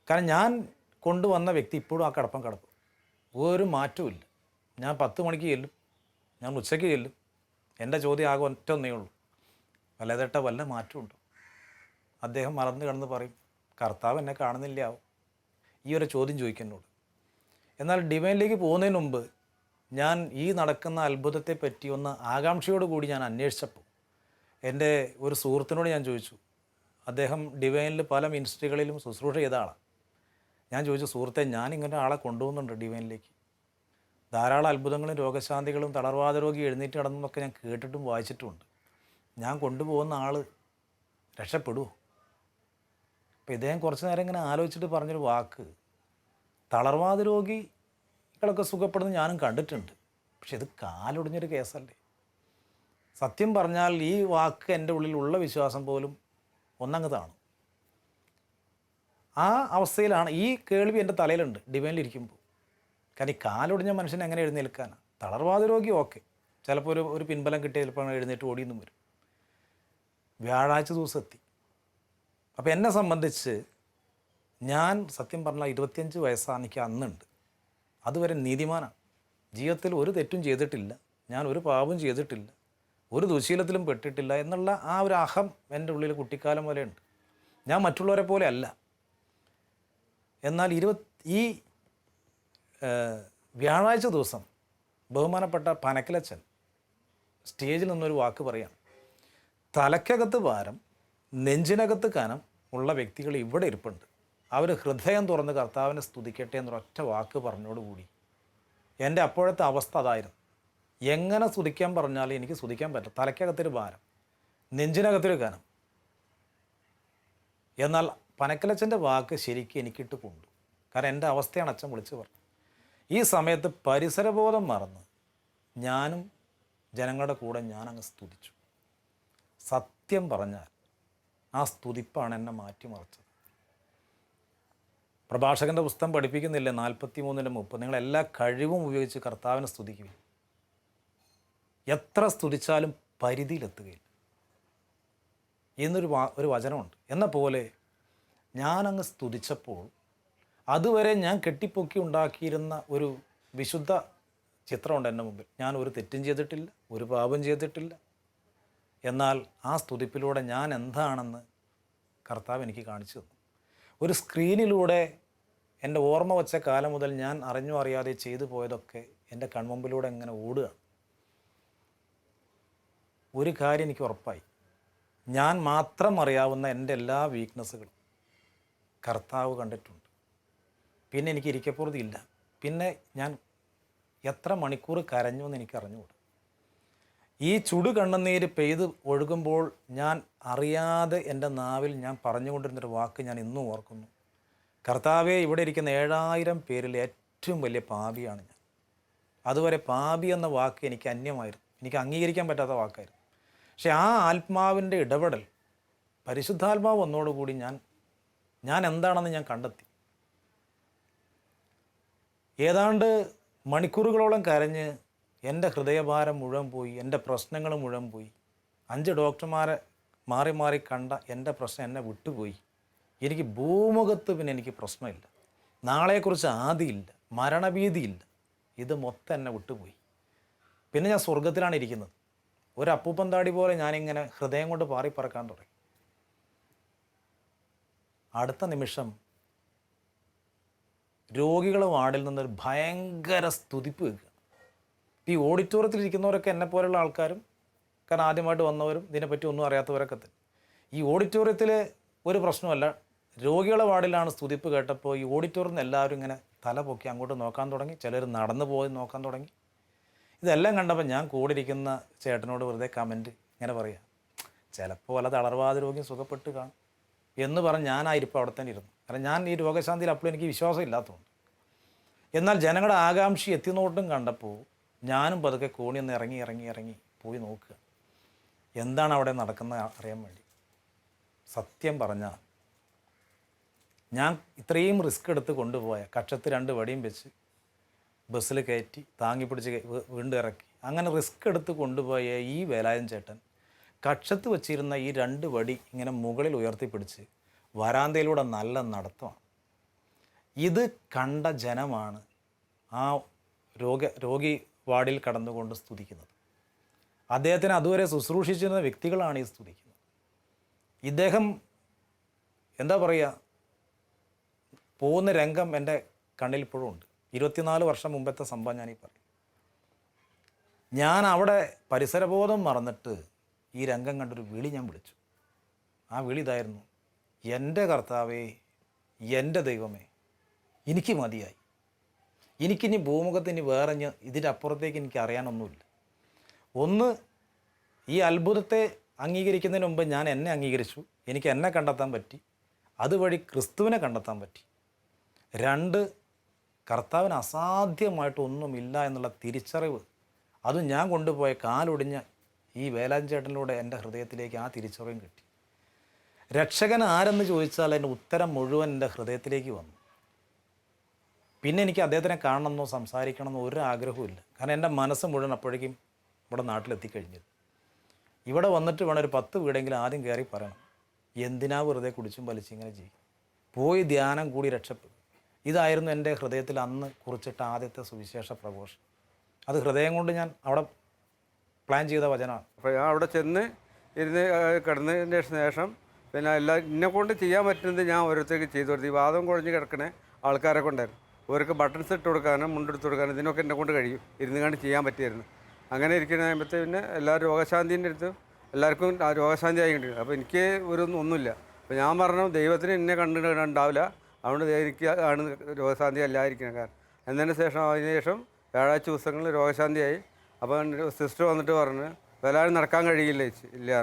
കാരണം ഞാൻ കൊണ്ടുവന്ന വ്യക്തി ഇപ്പോഴും ആ കിടപ്പം ഒരു മാറ്റവും. ഞാൻ 10 മണിക്ക് ചെല്ലും, ഞാൻ ഉച്ചയ്ക്ക് ചെല്ലും. എൻ്റെ ചോദ്യം ആകെ ഒറ്റൊന്നേ ഉള്ളൂ, വല്ലതേട്ട വല്ല മാറ്റമുണ്ടോ? അദ്ദേഹം മറന്നു കിടന്ന് പറയും, കർത്താവ് എന്നെ കാണുന്നില്ലാവും. ഈ ഒരു ചോദ്യം ചോദിക്കുന്നോട്. എന്നാൽ ഡിവൈനിലേക്ക് പോകുന്നതിന് മുമ്പ് ഞാൻ ഈ നടക്കുന്ന അത്ഭുതത്തെ പറ്റി ഒന്ന് ആകാംക്ഷയോട് കൂടി ഞാൻ അന്വേഷിച്ചപ്പോൾ എൻ്റെ ഒരു സുഹൃത്തിനോട് ഞാൻ ചോദിച്ചു. അദ്ദേഹം ഡിവൈനിൽ പല മിനിസ്ട്രികളിലും ശുശ്രൂഷ ചെയ്ത ആളാണ്. ഞാൻ ചോദിച്ചു, സുഹൃത്തെ, ഞാനിങ്ങനെ ആളെ കൊണ്ടുപോകുന്നുണ്ട് ഡിവൈനിലേക്ക്, ധാരാളം അത്ഭുതങ്ങളും രോഗശാന്തികളും തളർവാദ രോഗി എഴുന്നേറ്റ് നടന്നതൊക്കെ ഞാൻ കേട്ടിട്ടും വായിച്ചിട്ടുമുണ്ട്. ഞാൻ കൊണ്ടുപോകുന്ന ആൾ രക്ഷപ്പെടുമോ? അപ്പോൾ ഇദ്ദേഹം കുറച്ച് നേരം ഇങ്ങനെ ആലോചിച്ചിട്ട് പറഞ്ഞൊരു വാക്ക്, തളർവാദ രോഗികളൊക്കെ സുഖപ്പെടുന്നത് ഞാനും കണ്ടിട്ടുണ്ട്, പക്ഷെ ഇത് കാലൊടിഞ്ഞൊരു കേസല്ലേ. സത്യം പറഞ്ഞാൽ ഈ വാക്ക് എൻ്റെ ഉള്ളിലുള്ള വിശ്വാസം പോലും ഒന്നങ്ങ് താണു. ആ അവസ്ഥയിലാണ് ഈ കേൾവി എൻ്റെ തലയിലുണ്ട് ഡിവൈനിലിരിക്കുമ്പോൾ. കാരണം ഈ കാലൊടിഞ്ഞ മനുഷ്യൻ എങ്ങനെ എഴുന്നേൽക്കാനാണ്? തളർവാദ രോഗി ഓക്കെ, ചിലപ്പോൾ ഒരു പിൻബലം കിട്ടിയ ചിലപ്പോൾ എഴുന്നേറ്റ് ഓടിയെന്നും വരും. വ്യാഴാഴ്ച ദിവസം എത്തി. അപ്പോൾ എന്നെ സംബന്ധിച്ച് ഞാൻ സത്യം പറഞ്ഞാൽ 25 വയസ്സാണ് എനിക്ക് അന്നുണ്ട്. അതുവരെ നീതിമാനാണ്, ജീവിതത്തിൽ ഒരു തെറ്റും ചെയ്തിട്ടില്ല, ഞാൻ ഒരു പാപവും ചെയ്തിട്ടില്ല, ഒരു ദുശീലത്തിലും പെട്ടിട്ടില്ല എന്നുള്ള ആ ഒരു അഹം എൻ്റെ ഉള്ളിൽ കുട്ടിക്കാലം പോലെ ഉണ്ട്. ഞാൻ മറ്റുള്ളവരെ പോലെ അല്ല. എന്നാൽ ഈ വ്യാഴാഴ്ച ദിവസം ബഹുമാനപ്പെട്ട പനക്കലച്ചൻ സ്റ്റേജിൽ നിന്നൊരു വാക്ക് പറയാം, തലക്കകത്ത് ഭാരം നെഞ്ചിനകത്ത് കനം ഉള്ള വ്യക്തികൾ ഇവിടെ ഇരിപ്പുണ്ട്, അവർ ഹൃദയം തുറന്ന് കർത്താവിനെ സ്തുതിക്കട്ടെ എന്നൊരൊറ്റ വാക്ക് പറഞ്ഞോടുകൂടി എൻ്റെ അപ്പോഴത്തെ അവസ്ഥ അതായിരുന്നു. എങ്ങനെ സ്തുതിക്കാൻ പറഞ്ഞാലും എനിക്ക് സ്തുതിക്കാൻ പറ്റില്ല. തലക്കകത്തൊരു ഭാരം, നെഞ്ചിനകത്തൊരു കനം. എന്നാൽ പനക്കലച്ചൻ്റെ വാക്ക് ശരിക്കും എനിക്കിട്ട് കൊണ്ടു. കാരണം എൻ്റെ അവസ്ഥയാണ് അച്ഛൻ വിളിച്ചു പറഞ്ഞു. ഈ സമയത്ത് പരിസരബോധം മറന്ന് ഞാനും ജനങ്ങളുടെ കൂടെ ഞാനങ്ങ് സ്തുതിച്ചു. സത്യം പറഞ്ഞാൽ ആ സ്തുതിപ്പാണ് എന്നെ മാറ്റിമറിച്ചത്. പ്രഭാഷകൻ്റെ പുസ്തകം പഠിപ്പിക്കുന്നില്ലേ 43:30 നിങ്ങൾ എല്ലാ കഴിവും ഉപയോഗിച്ച് കർത്താവിനെ സ്തുതിക്കുക. എത്ര സ്തുതിച്ചാലും പരിധിയിലെത്തുകയില്ല എന്നൊരു ഒരു വചനമുണ്ട്. എന്ന പോലെ ഞാനങ്ങ് സ്തുതിച്ചപ്പോൾ അതുവരെ ഞാൻ കെട്ടിപ്പൊക്കി ഉണ്ടാക്കിയിരുന്ന ഒരു വിശുദ്ധ ചിത്രമുണ്ട് എൻ്റെ മുമ്പിൽ. ഞാൻ ഒരു തെറ്റും ചെയ്തിട്ടില്ല, ഒരു പാപം ചെയ്തിട്ടില്ല. എന്നാൽ ആ സ്തുതിപ്പിലൂടെ ഞാൻ എന്താണെന്ന് കർത്താവ് എനിക്ക് കാണിച്ചു തന്നു. ഒരു സ്ക്രീനിലൂടെ എൻ്റെ ഓർമ്മ വച്ച കാലം മുതൽ ഞാൻ അറിഞ്ഞോ അറിയാതെ ചെയ്തു പോയതൊക്കെ എൻ്റെ കൺമുമ്പിലൂടെ ഇങ്ങനെ ഓടുകയാണ്. ഒരു കാര്യം എനിക്ക് ഉറപ്പായി, ഞാൻ മാത്രം അറിയാവുന്ന എൻ്റെ എല്ലാ വീക്ക്നെസ്സുകളും കർത്താവ് കണ്ടിട്ടുണ്ട്. പിന്നെ എനിക്ക് ഇരിക്കപ്പുറതില്ല. പിന്നെ ഞാൻ എത്ര മണിക്കൂർ കരഞ്ഞു എന്ന് എനിക്ക് അറിഞ്ഞുകൂടാ. ഈ ചുടു കണ്ണുനീര് പെയ്ത് ഒഴുകുമ്പോൾ ഞാൻ അറിയാതെ എൻ്റെ നാവിൽ ഞാൻ പറഞ്ഞുകൊണ്ടിരുന്നൊരു വാക്ക് ഞാൻ ഇന്നും ഓർക്കുന്നു. കർത്താവെ, ഇവിടെ ഇരിക്കുന്ന 7000 പേരിൽ ഏറ്റവും വലിയ പാപിയാണ് ഞാൻ. അതുവരെ പാപി എന്ന വാക്ക് എനിക്ക് അന്യമായിരുന്നു, എനിക്ക് അംഗീകരിക്കാൻ പറ്റാത്ത വാക്കായിരുന്നു. പക്ഷെ ആ ആത്മാവിൻ്റെ ഇടപെടൽ, പരിശുദ്ധാത്മാവ് വന്നോടുകൂടി ഞാൻ എന്താണെന്ന് ഞാൻ കണ്ടെത്തി. ഏതാണ്ട് മണിക്കൂറുകളോളം കരഞ്ഞ് എൻ്റെ ഹൃദയഭാരം മുഴുവൻ പോയി, എൻ്റെ പ്രശ്നങ്ങൾ മുഴുവൻ പോയി. 5 ഡോക്ടർമാരെ മാറി മാറി കണ്ട എൻ്റെ പ്രശ്നം എന്നെ വിട്ടുപോയി. എനിക്ക് ഭൂമുഖത്ത് പിന്നെ എനിക്ക് പ്രശ്നമില്ല, നാളെക്കുറിച്ച് ആദിയില്ല, മരണഭീതിയില്ല. ഇത് മൊത്തം എന്നെ വിട്ടുപോയി. പിന്നെ ഞാൻ സ്വർഗത്തിലാണ് ഇരിക്കുന്നത്. ഒരു അപ്പൂപ്പന്താടി പോലെ ഞാനിങ്ങനെ ഹൃദയം കൊണ്ട് പാറിപ്പറക്കാൻ തുടങ്ങി. അടുത്ത നിമിഷം രോഗികളെ വാർഡിൽ നിന്നൊരു ഭയങ്കര സ്തുതിപ്പ് കേൾക്കുക. ഈ ഓഡിറ്റോറിയത്തിൽ ഇരിക്കുന്നവരൊക്കെ എന്നെ പോലുള്ള ആൾക്കാരും, കാരണം ആദ്യമായിട്ട് വന്നവരും ഇതിനെപ്പറ്റി ഒന്നും അറിയാത്തവരൊക്കെ തന്നെ. ഈ ഓഡിറ്റോറിയത്തിൽ ഒരു പ്രശ്നമല്ല, രോഗികളെ വാർഡിലാണ് സ്തുതിപ്പ് കേട്ടപ്പോൾ ഈ ഓഡിറ്റോറിയത്തിൽ നിന്ന് എല്ലാവരും ഇങ്ങനെ തല പൊക്കി അങ്ങോട്ട് നോക്കാൻ തുടങ്ങി. ചിലർ നടന്നു പോയി നോക്കാൻ തുടങ്ങി. ഇതെല്ലാം കണ്ടപ്പോൾ ഞാൻ കൂടിയിരിക്കുന്ന ചേട്ടനോട് വെറുതെ കമൻറ്റ് ഇങ്ങനെ പറയാം, ചിലപ്പോൾ വല്ല തളർവാദ രോഗിയും സുഖപ്പെട്ട് കാണും എന്ന് പറഞ്ഞ് ഞാനായിരിക്കും അവിടെ തന്നെ ഇരുന്നു. കാരണം ഞാൻ ഈ രോഗശാന്തിയിൽ അപ്പോഴും എനിക്ക് വിശ്വാസം ഇല്ലാത്തതുകൊണ്ട്. എന്നാൽ ജനങ്ങളുടെ ആകാംക്ഷ എത്തിനോട്ടും കണ്ടപ്പോൾ ഞാനും പതുക്കെ കോണിയൊന്ന് ഇറങ്ങി പോയി നോക്കുക, എന്താണ് അവിടെ നടക്കുന്നത് അറിയാൻ വേണ്ടി. സത്യം പറഞ്ഞാൽ ഞാൻ ഇത്രയും റിസ്ക് എടുത്ത് കൊണ്ടുപോയ, കക്ഷത്ത് 2 വടിയും വെച്ച് ബസ്സിൽ കയറ്റി താങ്ങി പിടിച്ച് വീണ്ടും ഇറക്കി, അങ്ങനെ റിസ്ക് എടുത്ത് കൊണ്ടുപോയ ഈ വേലായുധൻ ചേട്ടൻ കക്ഷത്ത് വെച്ചിരുന്ന ഈ 2 വടി ഇങ്ങനെ മുകളിൽ ഉയർത്തിപ്പിടിച്ച് വരാന്തയിലൂടെ നല്ല നടത്തമാണ്. ഇത് കണ്ട ജനമാണ് ആ രോഗി വാർഡിൽ കടന്നുകൊണ്ട് സ്തുതിക്കുന്നത്. അദ്ദേഹത്തിന് അതുവരെ ശുശ്രൂഷിച്ചിരുന്ന വ്യക്തികളാണ് ഈ സ്തുതിക്കുന്നത്. ഇദ്ദേഹം എന്താ പറയുക, പോകുന്ന രംഗം എൻ്റെ കണ്ണിൽ ഇപ്പോഴും ഉണ്ട്. 24 വർഷം മുമ്പത്തെ സംഭവം ഞാനീ പറയും. ഞാൻ അവിടെ പരിസരബോധം മറന്നിട്ട് ഈ രംഗം കണ്ടൊരു വിളി ഞാൻ വിളിച്ചു. ആ വിളി ഇതായിരുന്നു, എൻ്റെ കർത്താവേ, എൻ്റെ ദൈവമേ, എനിക്ക് മതിയായി. എനിക്കിനി ഭൂമുഖത്ത് ഇനി വേറെ ഇതിൻ്റെ അപ്പുറത്തേക്ക് എനിക്ക് അറിയാനൊന്നുമില്ല. ഒന്ന്, ഈ അത്ഭുതത്തെ അംഗീകരിക്കുന്നതിന് മുമ്പ് ഞാൻ എന്നെ അംഗീകരിച്ചു, എനിക്ക് എന്നെ കണ്ടെത്താൻ പറ്റി, അതുവഴി ക്രിസ്തുവിനെ കണ്ടെത്താൻ പറ്റി. 2, കർത്താവിന് അസാധ്യമായിട്ടൊന്നുമില്ല എന്നുള്ള തിരിച്ചറിവ്, അതും ഞാൻ കൊണ്ടുപോയ കാലൊടിഞ്ഞ ഈ വേലായുധൻ ചേട്ടനിലൂടെ എൻ്റെ ഹൃദയത്തിലേക്ക് ആ തിരിച്ചറിവും കിട്ടി. രക്ഷകൻ ആരെന്ന് ചോദിച്ചാൽ അതിൻ്റെ ഉത്തരം മുഴുവൻ എൻ്റെ ഹൃദയത്തിലേക്ക് വന്നു. പിന്നെ എനിക്ക് അദ്ദേഹത്തിനെ കാണണമെന്നോ സംസാരിക്കണമെന്നോ ഒരു ആഗ്രഹവുമില്ല. കാരണം എൻ്റെ മനസ്സ് മുഴുവൻ അപ്പോഴേക്കും ഇവിടെ നാട്ടിലെത്തിക്കഴിഞ്ഞത്. ഇവിടെ വന്നിട്ട് വേണം ഒരു 10 വീടെങ്കിലും ആദ്യം കയറി പറയണം, എന്തിനാ വെറുതെ കുടിച്ചും വലിച്ചിങ്ങനെ ചെയ്യും, പോയി ധ്യാനം കൂടി രക്ഷപ്പെടും. ഇതായിരുന്നു എൻ്റെ ഹൃദയത്തിൽ അന്ന് കുറിച്ചിട്ട ആദ്യത്തെ സുവിശേഷ പ്രഘോഷം. അത് ഹൃദയം കൊണ്ട് ഞാൻ അവിടെ പ്ലാൻ ചെയ്ത വചനമാണ്. അപ്പോൾ ഞാൻ അവിടെ ചെന്ന് ഇരുന്ന് കിടന്നതിന് ശേഷം പിന്നെ എന്നെക്കൊണ്ട് ചെയ്യാൻ പറ്റുന്നത് ഞാൻ ഓരോരുത്തർക്ക് ചെയ്തു കൊടുത്തു. ഈ വാദം കുഴഞ്ഞ് കിടക്കണ ആൾക്കാരെ കൊണ്ടായിരുന്നു. അവർക്ക് ബട്ടൺസ് ഇട്ട് കൊടുക്കാനും മുണ്ടെടുത്ത് കൊടുക്കാനും ഇതിനൊക്കെ എന്നെ കൊണ്ട് കഴിയും, ഇരുന്ന് കണ്ട് ചെയ്യാൻ പറ്റിയായിരുന്നു. അങ്ങനെ ഇരിക്കുന്ന കഴിയുമ്പോഴത്തെ പിന്നെ എല്ലാവരും രോഗശാന്തിൻ്റെ അടുത്ത് എല്ലാവർക്കും രോഗശാന്തി ആയിക്കൊണ്ടിരിക്കും. അപ്പോൾ എനിക്ക് ഒന്നുമില്ല. അപ്പോൾ ഞാൻ പറഞ്ഞു, ദൈവത്തിന് എന്നെ കണ്ടിട്ടുണ്ടാവില്ല, അതുകൊണ്ട് എനിക്ക് ആണ് രോഗശാന്തി അല്ലാതിരിക്കണം. കാരണം അതിന് ശേഷം വ്യാഴാഴ്ച ദിവസങ്ങളിൽ രോഗശാന്തിയായി. അപ്പോൾ സിസ്റ്റർ വന്നിട്ട് പറഞ്ഞു, എല്ലാവരും നടക്കാൻ കഴിയില്ല ചേച്ചി, ഇല്ല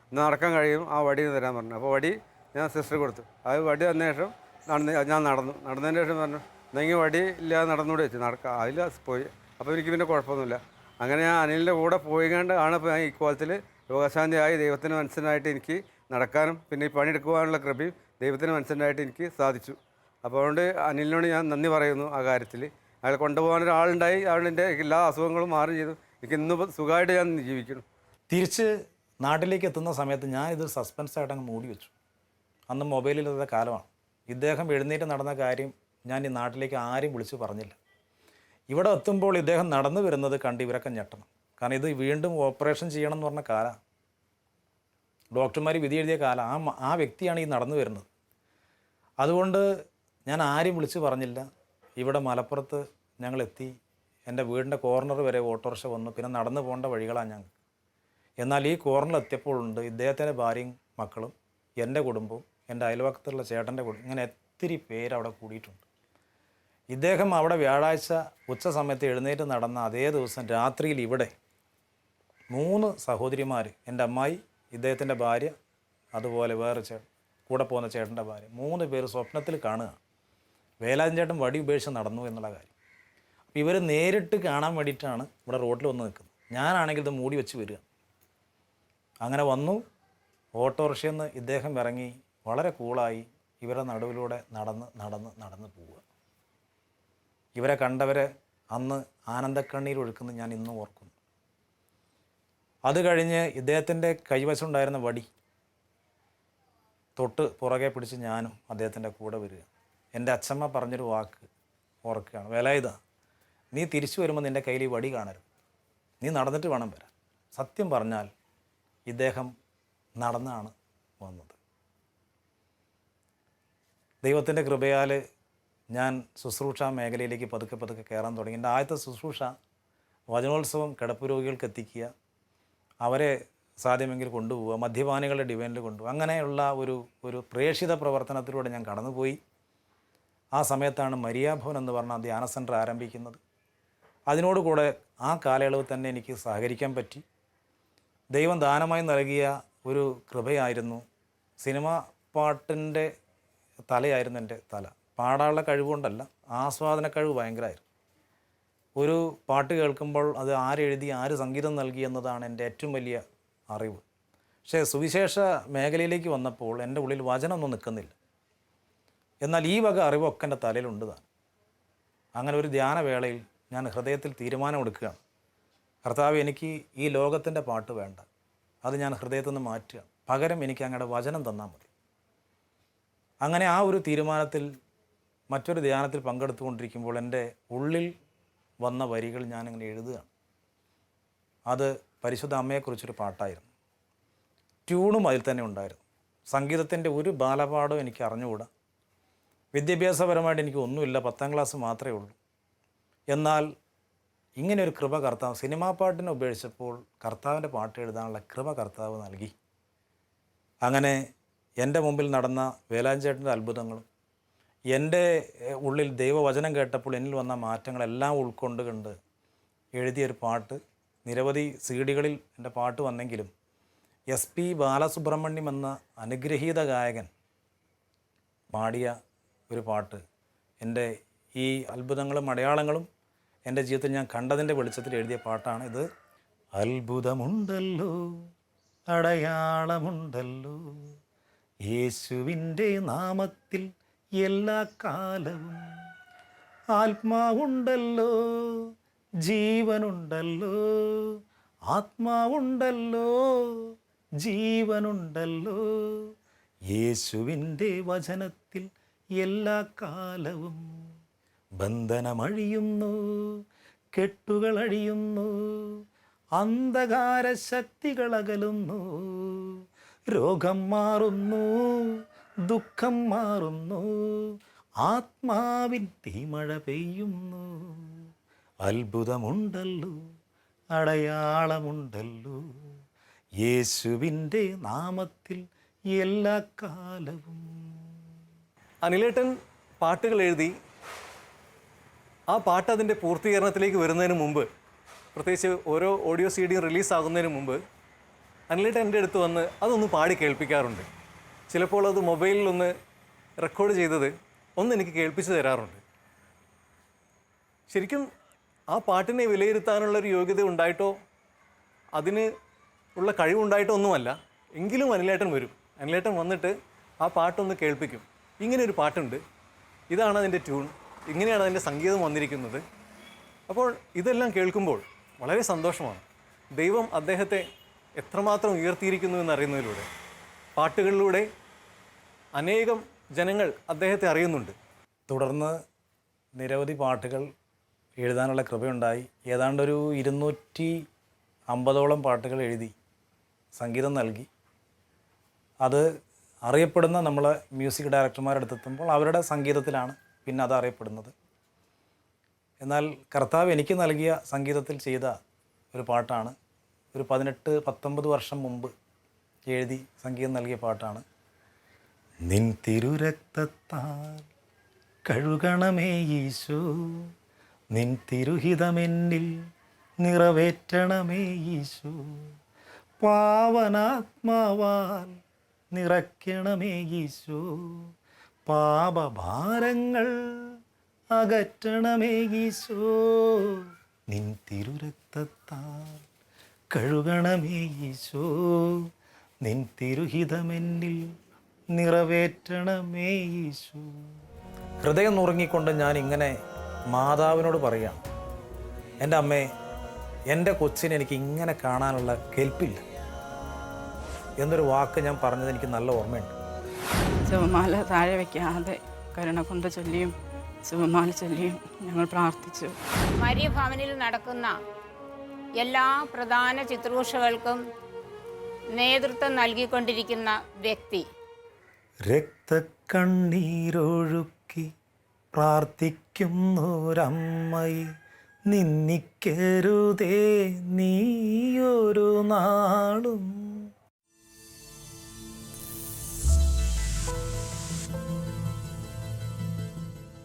ഇന്ന് നടക്കാൻ കഴിയും, ആ വടി തരാൻ പറഞ്ഞു. അപ്പോൾ വടി ഞാൻ സിസ്റ്റർ കൊടുത്തു. ആ വടി വന്ന ശേഷം ഞാൻ നടന്നതിന് ശേഷം പറഞ്ഞു, എന്തെങ്കിലും വടി ഇല്ലാതെ നടന്നുകൂടെ വെച്ചു അതിൽ പോയി. അപ്പോൾ എനിക്ക് പിന്നെ കുഴപ്പമൊന്നുമില്ല. അങ്ങനെ ഞാൻ അനിലിൻ്റെ കൂടെ പോയിക്കാണ്ട് ആണ് ഇപ്പോൾ ഞാൻ ഈ കോലത്തിൽ രോഗശാന്തിയായി ദൈവത്തിന് മനസ്സിനായിട്ട് എനിക്ക് നടക്കാനും പിന്നെ ഈ പണിയെടുക്കുവാനുള്ള കൃപയും ദൈവത്തിന് മനസ്സിനായിട്ട് എനിക്ക് സാധിച്ചു. അപ്പോൾ അതുകൊണ്ട് അനിലിനോട് ഞാൻ നന്ദി പറയുന്നു ആ കാര്യത്തിൽ. അയാൾ കൊണ്ടുപോകാൻ ഒരാളുണ്ടായി, അയാളുടെ എല്ലാ അസുഖങ്ങളും മാറി ചെയ്തു. എനിക്ക് ഇന്നിപ്പോൾ സുഖമായിട്ട് ഞാൻ ജീവിക്കണം. തിരിച്ച് നാട്ടിലേക്ക് എത്തുന്ന സമയത്ത് ഞാൻ ഇത് സസ്പെൻസായിട്ട് അങ്ങ് മൂടി വെച്ചു. അന്ന് മൊബൈലില്ലാത്ത കാലമാണ്. ഇദ്ദേഹം എഴുന്നേറ്റ് നടന്ന കാര്യം ഞാൻ ഈ നാട്ടിലേക്ക് ആരും വിളിച്ച് പറഞ്ഞില്ല. ഇവിടെ എത്തുമ്പോൾ ഇദ്ദേഹം നടന്നു വരുന്നത് കണ്ട് ഇവരൊക്കെ ഞെട്ടണം. കാരണം ഇത് വീണ്ടും ഓപ്പറേഷൻ ചെയ്യണം എന്ന് പറഞ്ഞ കാലമാണ്. ഡോക്ടർമാർ വിധി എഴുതിയ കാലം. ആ വ്യക്തിയാണ് ഈ നടന്നു വരുന്നത്. അതുകൊണ്ട് ഞാൻ ആരും വിളിച്ച് പറഞ്ഞില്ല. ഇവിടെ മലപ്പുറത്ത് ഞങ്ങളെത്തി. എൻ്റെ വീടിൻ്റെ കോർണർ വരെ ഓട്ടോറിക്ഷ വന്നു. പിന്നെ നടന്നു പോകേണ്ട വഴികളാണ് ഞങ്ങൾ. എന്നാൽ ഈ കോർണറിൽ എത്തിയപ്പോഴുണ്ട് ഇദ്ദേഹത്തിൻ്റെ ഭാര്യയും മക്കളും എൻ്റെ കുടുംബവും എൻ്റെ അയൽവക്കത്തുള്ള ചേട്ടൻ്റെ കുടുംബം, ഇങ്ങനെ ഒത്തിരി പേര് അവിടെ കൂടിയിട്ടുണ്ട്. ഇദ്ദേഹം അവിടെ വ്യാഴാഴ്ച ഉച്ച സമയത്ത് എഴുന്നേറ്റ് നടന്ന അതേ ദിവസം രാത്രിയിൽ ഇവിടെ 3 സഹോദരിമാർ, എൻ്റെ അമ്മായി, ഇദ്ദേഹത്തിൻ്റെ ഭാര്യ, അതുപോലെ വേറെ കൂടെ പോകുന്ന ചേട്ടൻ്റെ ഭാര്യ, 3 പേര് സ്വപ്നത്തിൽ കാണുക വേലായുധൻ ചേട്ടൻ വടി ഉപേക്ഷിച്ച് നടന്നു എന്നുള്ള കാര്യം. അപ്പോൾ ഇവർ നേരിട്ട് കാണാൻ വേണ്ടിയിട്ടാണ് ഇവിടെ റോഡിൽ വന്ന് നിൽക്കുന്നത്. ഞാനാണെങ്കിൽ ഇത് മൂടി വെച്ച് വരിക. അങ്ങനെ വന്നു. ഓട്ടോറിക്ഷയിൽ നിന്ന് ഇദ്ദേഹം ഇറങ്ങി വളരെ കൂളായി ഇവരുടെ നടുവിലൂടെ നടന്ന് പോവുക. ഇവരെ കണ്ടവരെ അന്ന് ആനന്ദക്കണ്ണീർ ഒഴുക്കുന്നത് ഞാൻ ഇന്നും ഓർക്കുന്നു. അത് കഴിഞ്ഞ് ഇദ്ദേഹത്തിൻ്റെ കൈവശമുണ്ടായിരുന്ന വടി തൊട്ട് പുറകെ പിടിച്ച് ഞാനും അദ്ദേഹത്തിൻ്റെ കൂടെ വരിക. എൻ്റെ അച്ഛമ്മ പറഞ്ഞൊരു വാക്ക് ഓർക്കുകയാണ്, വേലായുധ, നീ തിരിച്ചു വരുമ്പോൾ നിൻ്റെ കയ്യിൽ ഈ വടി കാണരുത്, നീ നടന്നിട്ട് വേണം വരാൻ. സത്യം പറഞ്ഞാൽ ഇദ്ദേഹം നടന്നാണ് വന്നത്. ദൈവത്തിൻ്റെ കൃപയാൽ ഞാൻ ശുശ്രൂഷ മേഖലയിലേക്ക് പതുക്കെ കയറാൻ തുടങ്ങി. എൻ്റെ ആദ്യത്തെ ശുശ്രൂഷ വചനോത്സവം കിടപ്പ് രോഗികൾക്ക് എത്തിക്കുക, അവരെ സാധ്യമെങ്കിൽ കൊണ്ടുപോവുക, മദ്യപാനികളുടെ ഡിവൈനിൽ കൊണ്ടുപോകുക, അങ്ങനെയുള്ള ഒരു പ്രേക്ഷിത പ്രവർത്തനത്തിലൂടെ ഞാൻ കടന്നുപോയി. ആ സമയത്താണ് മരിയാഭവൻ എന്ന് പറഞ്ഞ ധ്യാന സെൻറ്റർ ആരംഭിക്കുന്നത്. അതിനോടുകൂടെ ആ കാലയളവ് തന്നെ എനിക്ക് സഹകരിക്കാൻ പറ്റി. ദൈവം ദാനമായി നൽകിയ ഒരു കൃപയായിരുന്നു. സിനിമ പാട്ടിൻ്റെ തലയായിരുന്നു എൻ്റെ തല. പാടാനുള്ള കഴിവുകൊണ്ടല്ല, ആസ്വാദന കഴിവ് ഭയങ്കരമായിരുന്നു. ഒരു പാട്ട് കേൾക്കുമ്പോൾ അത് ആരെഴുതി ആര് സംഗീതം നൽകി എന്നതാണ് എൻ്റെ ഏറ്റവും വലിയ അറിവ്. പക്ഷേ സുവിശേഷ മേഖലയിലേക്ക് വന്നപ്പോൾ എൻ്റെ ഉള്ളിൽ വചനമൊന്നും നിൽക്കുന്നില്ല. എന്നാൽ ഈ വക അറിവൊക്കെ എൻ്റെ തലയിലുണ്ട് താൻ. അങ്ങനെ ഒരു ധ്യാനവേളയിൽ ഞാൻ ഹൃദയത്തിൽ തീരുമാനമെടുക്കുകയാണ്, കർത്താവ്, എനിക്ക് ഈ ലോകത്തിൻ്റെ പാട്ട് വേണ്ട, അത് ഞാൻ ഹൃദയത്തിൽ നിന്ന് മാറ്റുക, പകരം എനിക്ക് അങ്ങയുടെ വചനം തന്നാൽ മതി. അങ്ങനെ ആ ഒരു തീരുമാനത്തിൽ മറ്റൊരു ധ്യാനത്തിൽ പങ്കെടുത്തുകൊണ്ടിരിക്കുമ്പോൾ എൻ്റെ ഉള്ളിൽ വന്ന വരികൾ ഞാനിങ്ങനെ എഴുതുകയാണ്. അത് പരിശുദ്ധ അമ്മയെക്കുറിച്ചൊരു പാട്ടായിരുന്നു. ട്യൂണും അതിൽ തന്നെ ഉണ്ടായിരുന്നു. സംഗീതത്തിൻ്റെ ഒരു ബാലപാഠവും എനിക്ക് അറിഞ്ഞുകൂടാ. വിദ്യാഭ്യാസപരമായിട്ട് എനിക്ക് ഒന്നുമില്ല, 10ാം ക്ലാസ് മാത്രമേ ഉള്ളൂ. എന്നാൽ ഇങ്ങനെ ഒരു കൃപ കർത്താവ്, സിനിമാ പാട്ടിനെ ഉപേക്ഷിച്ചപ്പോൾ കർത്താവിൻ്റെ പാട്ട് എഴുതാനുള്ള കൃപ കർത്താവ് നൽകി. അങ്ങനെ എൻ്റെ മുമ്പിൽ നടന്ന വേലായുധൻ ചേട്ടൻ്റെ അത്ഭുതങ്ങളും എൻ്റെ ഉള്ളിൽ ദൈവവചനം കേട്ടപ്പോൾ എന്നിൽ വന്ന മാറ്റങ്ങളെല്ലാം ഉൾക്കൊണ്ട് എഴുതിയൊരു പാട്ട്. നിരവധി CD-കളിൽ എൻ്റെ പാട്ട് വന്നെങ്കിലും SP ബാലസുബ്രഹ്മണ്യം എന്ന അനുഗ്രഹീത ഗായകൻ പാടിയ ഒരു പാട്ട്, എൻ്റെ ഈ അത്ഭുതങ്ങളും അടയാളങ്ങളും എൻ്റെ ജീവിതത്തിൽ ഞാൻ കണ്ടതിൻ്റെ വെളിച്ചത്തിൽ എഴുതിയ പാട്ടാണ് ഇത്. അത്ഭുതമുണ്ടല്ലോ, അടയാളമുണ്ടല്ലോ, യേശുവിൻ്റെ നാമത്തിൽ എല്ലാ കാലവും. ആത്മാവുണ്ടല്ലോ, ജീവനുണ്ടല്ലോ, ആത്മാവുണ്ടല്ലോ, ജീവനുണ്ടല്ലോ, യേശുവിൻ്റെ വചനത്തിൽ എല്ലാ കാലവും. ബന്ധനമഴിയുന്നു, കെട്ടുകളഴിയുന്നു, അന്ധകാര ശക്തികൾ അകലുന്നു, രോഗം മാറുന്നു, ദുഃഖം മാറുന്നു, ആത്മാവിൻ തീമഴ പെയ്യുന്നു. അത്ഭുതമുണ്ടല്ലോ, അടയാളമുണ്ടല്ലോ, യേശുവിൻ്റെ നാമത്തിൽ എല്ലാ കാലവും. അനിലേട്ടൻ പാട്ടുകൾ എഴുതി ആ പാട്ട് അതിൻ്റെ പൂർത്തീകരണത്തിലേക്ക് വരുന്നതിന് മുമ്പ്, പ്രത്യേകിച്ച് ഓരോ ഓഡിയോ CD റിലീസാകുന്നതിന് മുമ്പ് അനിലേട്ടൻ എൻ്റെ അടുത്ത് വന്ന് അതൊന്ന് പാടി കേൾപ്പിക്കാറുണ്ട്. ചിലപ്പോൾ അത് മൊബൈലിലൊന്ന് റെക്കോർഡ് ചെയ്തത് ഒന്ന് എനിക്ക് കേൾപ്പിച്ച് തരാറുണ്ട്. ശരിക്കും ആ പാട്ടിനെ വിലയിരുത്താനുള്ളൊരു യോഗ്യത ഉണ്ടായിട്ടോ അതിന് ഉള്ള കഴിവുണ്ടായിട്ടോ ഒന്നുമല്ല. എങ്കിലും അനിലേട്ടൻ വരും. അനിലേട്ടൻ വന്നിട്ട് ആ പാട്ടൊന്ന് കേൾപ്പിക്കും. ഇങ്ങനെയൊരു പാട്ടുണ്ട്, ഇതാണ് അതിൻ്റെ ട്യൂൺ, ഇങ്ങനെയാണ് അതിൻ്റെ സംഗീതം വന്നിരിക്കുന്നത്. അപ്പോൾ ഇതെല്ലാം കേൾക്കുമ്പോൾ വളരെ സന്തോഷമാണ്. ദൈവം അദ്ദേഹത്തെ എത്രമാത്രം ഉയർത്തിയിരിക്കുന്നു എന്നറിയുന്നതിലൂടെ, പാട്ടുകളിലൂടെ അനേകം ജനങ്ങൾ അദ്ദേഹത്തെ അറിയുന്നുണ്ട്. തുടർന്ന് നിരവധി പാട്ടുകൾ എഴുതാനുള്ള കൃപയുണ്ടായി. ഏതാണ്ടൊരു 250ഓളം പാട്ടുകൾ എഴുതി സംഗീതം നൽകി. അത് അറിയപ്പെടുന്ന നമ്മളെ മ്യൂസിക് ഡയറക്ടർമാരുടെ അടുത്തെത്തുമ്പോൾ അവരുടെ സംഗീതത്തിലാണ് പിന്നെ അത് അറിയപ്പെടുന്നത്. എന്നാൽ കർത്താവ് എനിക്ക് നൽകിയ സംഗീതത്തിൽ ചെയ്ത ഒരു പാട്ടാണ്, ഒരു 18-19 വർഷം മുമ്പ് എഴുതി സംഗീതം നൽകിയ പാട്ടാണ്. നിൻ തിരുരക്തത്താൽ കഴുകണമേ ഈശോ, നിൻ തിരുഹിതമെന്നിൽ നിറവേറ്റണമേ ഈശോ, പാവനാത്മാവാൽ നിറയ്ക്കണമേ ഈശോ, പാപഭാരങ്ങൾ അകറ്റണമേ ഈശോ, നിൻ തിരുരക്തത്താൽ കഴുകണമേ ഈശോ, നിൻ തിരുഹിതമെന്നിൽ നിറവേറ്റണമേ ഈശോ. ഹൃദയം നുറുങ്ങിക്കൊണ്ട് ഞാൻ ഇങ്ങനെ മാതാവിനോട് പറയാം, എൻ്റെ അമ്മേ, എൻ്റെ കൊച്ചിനെ എനിക്ക് ഇങ്ങനെ കാണാനുള്ള കെൽപ്പില്ല എന്നൊരു വാക്ക് ഞാൻ പറഞ്ഞത് എനിക്ക് നല്ല ഓർമ്മയുണ്ട്. ജപമാല താഴെ വയ്ക്കാതെ കരുണ കൊണ്ട് ചൊല്ലിയും ജപമാല ചൊല്ലിയും ഞങ്ങൾ പ്രാർത്ഥിച്ചു. മരിയ ഭവനിൽ നടക്കുന്ന എല്ലാ പ്രധാന ശുശ്രൂഷകൾക്കും നേതൃത്വം നൽകിക്കൊണ്ടിരിക്കുന്ന വ്യക്തി. രക്തക്കണ്ണീരൊഴുക്കി പ്രാർത്ഥിക്കുന്നൊരമ്മയെ നിന്ദിക്കരുതേ നീയൊരു നാളും.